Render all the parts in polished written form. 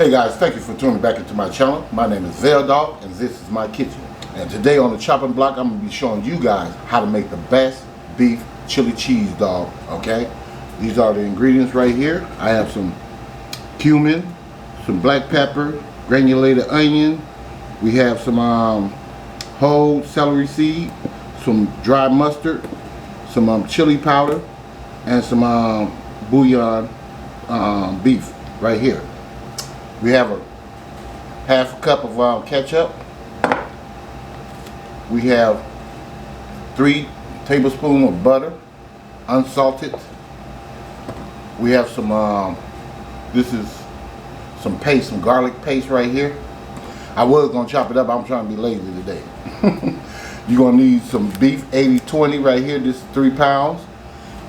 Hey guys, thank you for tuning back into my channel. My name is VELDOGGS and this is my kitchen. And today on the chopping block, I'm going to be showing you guys how to make the best beef chili cheese dog, okay? These are the ingredients right here. I have some cumin, some black pepper, granulated onion. We have some whole celery seed, some dry mustard, some chili powder, and some bouillon beef right here. We have a half a cup of ketchup. We have 3 tablespoons of butter, unsalted. We have some, this is some paste, some garlic paste right here. I was going to chop it up, I'm trying to be lazy today. You're going to need some beef 80-20 right here, this is 3 pounds.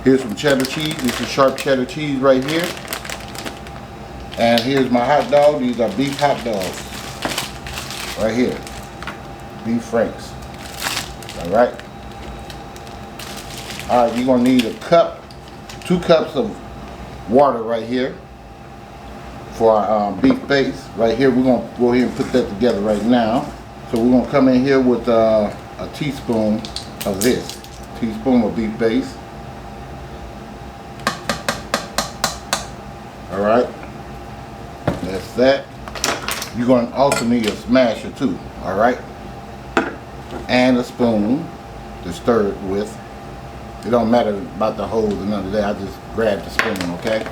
Here's some cheddar cheese, this is sharp cheddar cheese right here. And here's my hot dog. These are beef hot dogs right here, beef franks. Alright, you're gonna need a cup, 2 cups of water right here for our beef base right here. We're gonna go ahead and put that together right now. So we're gonna come in here with a teaspoon of this, teaspoon of beef base. Alright, that's that. You're going to also need a smasher too, alright? And a spoon to stir it with. It don't matter about the holes and none of that. I just grab the spoon, okay?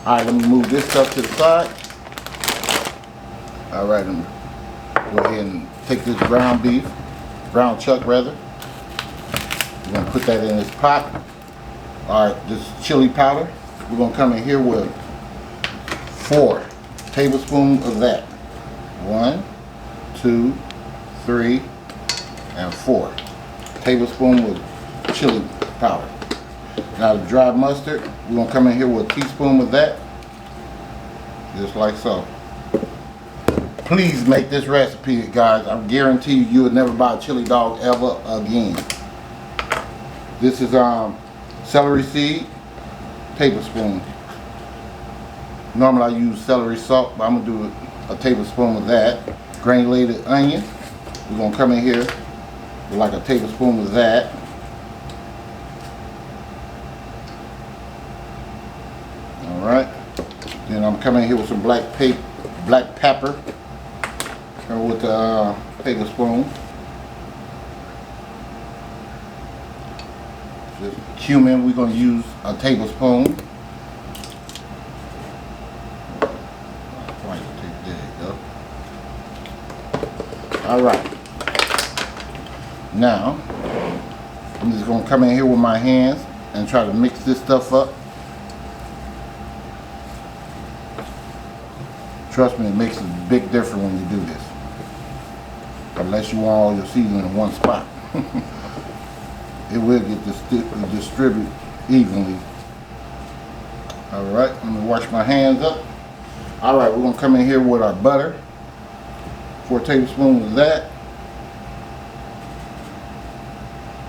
Alright, let me move this stuff to the side. Alright, let me go ahead and take this ground beef, ground chuck rather. We're going to put that in this pot. Alright, this chili powder. We're going to come in here with 4 tablespoons of that. 1, 2, 3, and 4 tablespoons of chili powder. Now the dry mustard, we're going to come in here with a teaspoon of that. Just like so. Please make this recipe, guys. I guarantee you will never buy a chili dog ever again. This is celery seed, tablespoon. Normally I use celery salt, but I'm going to do a tablespoon of that. Granulated onion, we're going to come in here with like a tablespoon of that. Alright, then I'm coming here with some black pepper with a tablespoon. Just cumin, we're going to use a tablespoon. Alright, now I'm just going to come in here with my hands and try to mix this stuff up. Trust me, it makes a big difference when you do this. Unless you want all your seasoning in one spot. It will get distributed evenly. Alright, let me wash my hands up. Alright, we're going to come in here with our butter. 4 tablespoons of that.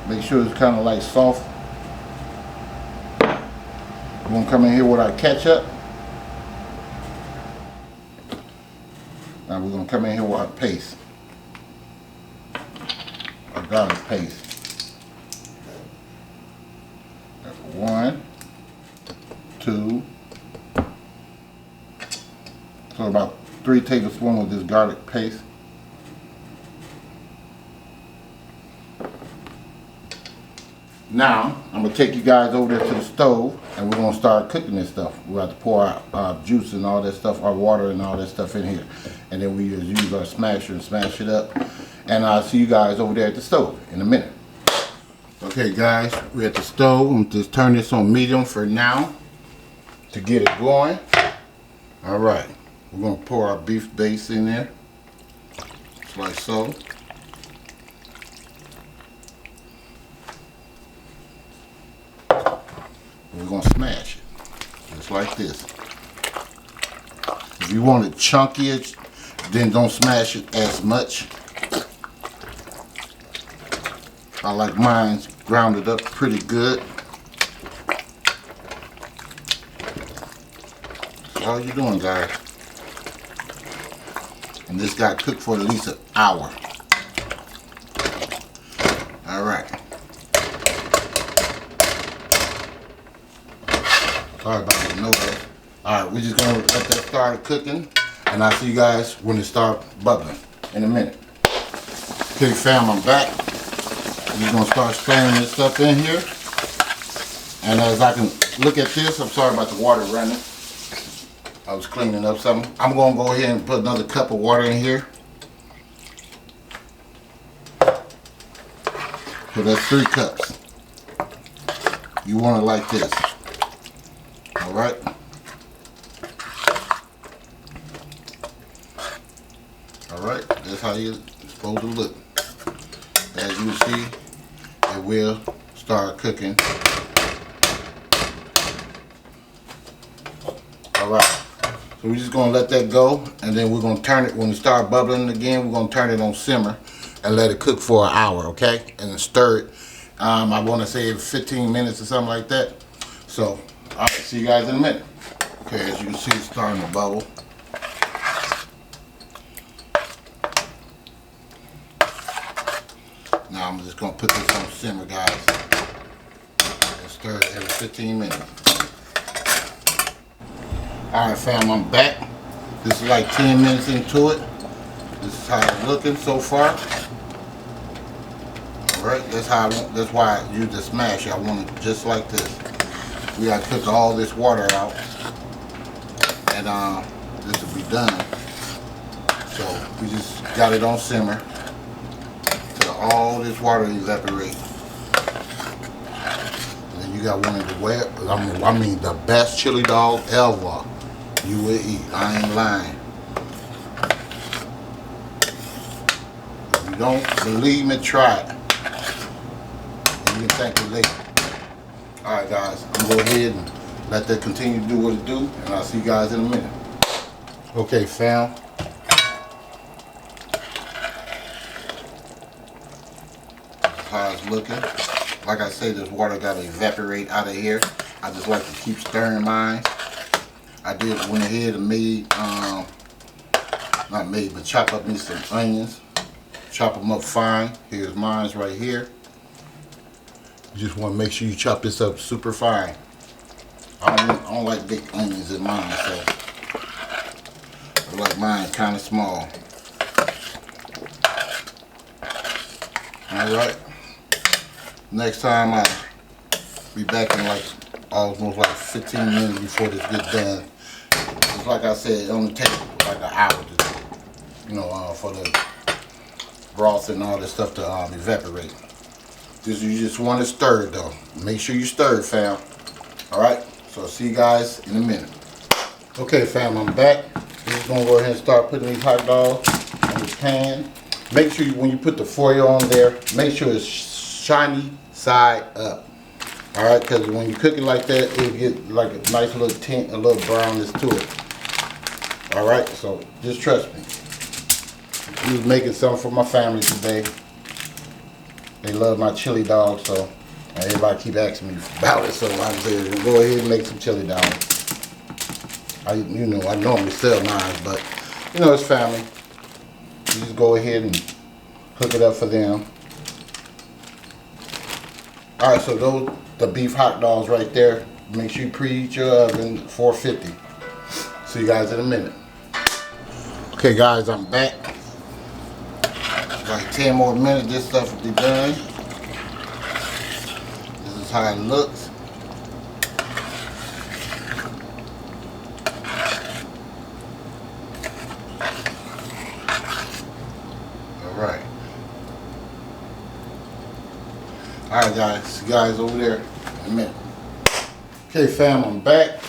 Make sure it's kind of like soft. We're going to come in here with our ketchup. Now we're going to come in here with our paste. Our garlic paste. That's 1, 2. So about 3 tablespoons of this garlic paste. Now, I'm going to take you guys over there to the stove and we're going to start cooking this stuff. We're going to pour our juice and all that stuff, our water and all that stuff in here. And then we just use our smasher and smash it up. And I'll see you guys over there at the stove in a minute. Okay guys, we're at the stove. I'm going to just turn this on medium for now to get it going. Alright, we're going to pour our beef base in there. Just like so. We're going to smash it, just like this. If you want it chunkier, then don't smash it as much. I like mine grounded up pretty good. That's all you're doing, guys. And this got cooked for at least an hour. All right. Sorry about the noise. All right, we're just gonna let that start cooking, and I'll see you guys when it starts bubbling in a minute. Okay, fam, I'm back. I'm just gonna start spraying this stuff in here. And as I can look at this, I'm sorry about the water running. I was cleaning up something. I'm gonna go ahead and put another cup of water in here. So that's 3 cups. You want it like this. All right. All right, that's how you're supposed to look. As you see, it will start cooking. All right, so we're just gonna let that go, and then we're gonna turn it, when it start bubbling again, we're gonna turn it on simmer and let it cook for an hour, okay? And then stir it, I wanna say 15 minutes or something like that. So, I'll see you guys in a minute. Okay, as you can see, it's starting to bubble. Now I'm just gonna put this on simmer, guys, and stir it every 15 minutes. Alright, fam, I'm back. This is like 10 minutes into it. This is how it's looking so far. Alright, that's why I use the smash. I want it just like this. We gotta cook all this water out, and this will be done. So we just got it on simmer till all this water evaporates. And then you got one of the I mean the best chili dog ever you will eat. I ain't lying. If you don't believe me, try it. And you can thank me later. Alright guys, I'm gonna go ahead and let that continue to do what it do, and I'll see you guys in a minute. Okay, fam. That's how it's looking. Like I say, this water gotta evaporate out of here. I just like to keep stirring mine. I went ahead and made, not made, but chop up me some onions. Chop them up fine. Here's mine right here. You just want to make sure you chop this up super fine. I don't like big onions in mine, so I like mine kind of small. Alright. Next time I'll be back in like almost like 15 minutes before this gets done. Just like I said, it only takes like an hour to, for the broth and all this stuff to evaporate. You just want to stir it though. Make sure you stir it, fam. Alright, so I'll see you guys in a minute. Okay, fam, I'm back. We're just going to go ahead and start putting these hot dogs in the pan. Make sure when you put the foil on there, make sure it's shiny side up. Alright, because when you cook it like that, it'll get like a nice little tint, a little brownness to it. Alright, so just trust me. I was making something for my family today. They love my chili dog, so everybody keep asking me about it. So I said, we'll go ahead and make some chili dogs. I normally sell mine, but it's family. You just go ahead and cook it up for them. All right, so those the beef hot dogs right there. Make sure you preheat your oven 450. See you guys in a minute. Okay, guys, I'm back. Like 10 more minutes, this stuff will be done. This is how it looks. Alright. Alright guys, see you guys over there in a minute. Okay fam, I'm back.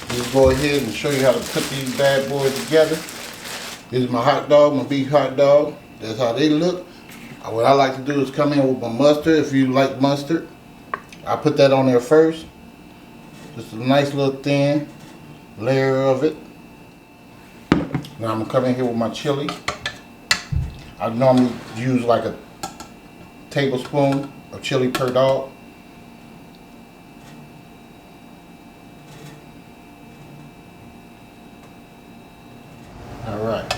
Just go ahead and show you how to put these bad boys together. This is my hot dog, my beef hot dog. That's how they look. What I like to do is come in with my mustard. If you like mustard, I put that on there first. Just a nice little thin layer of it. Now I'm gonna come in here with my chili. I normally use like a tablespoon of chili per dog. Alright.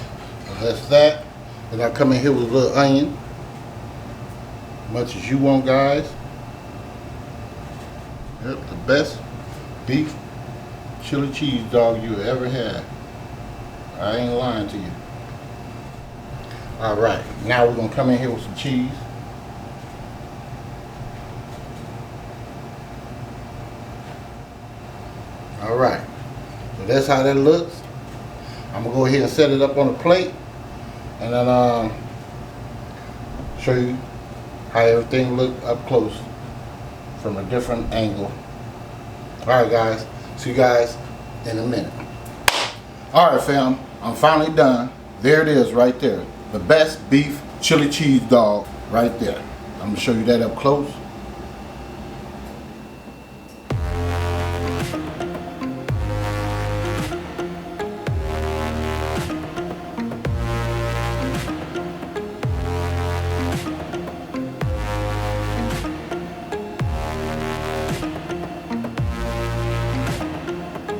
That's that. And I come in here with a little onion. Much as you want, guys. Yep, the best beef chili cheese dog you ever had. I ain't lying to you. Alright, now we're gonna come in here with some cheese. Alright, so that's how that looks. I'm gonna go ahead and set it up on a plate and then show you how everything looked up close from a different angle. Alright guys, see you guys in a minute. Alright fam, I'm finally done. There it is right there. The best beef chili cheese dog right there. I'm gonna show you that up close.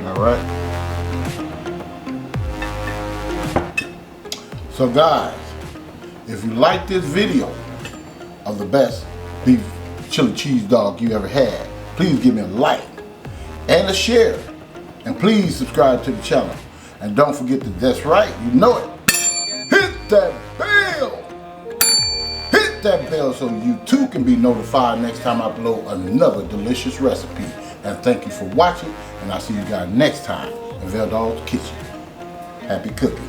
Alright. So guys, if you like this video of the best beef chili cheese dog you ever had, please give me a like and a share. And please subscribe to the channel. And don't forget to, that's right, you know it, hit that bell! Hit that bell so you too can be notified next time I upload another delicious recipe. And thank you for watching, and I'll see you guys next time in VELDOGGS Kitchen. Happy cooking.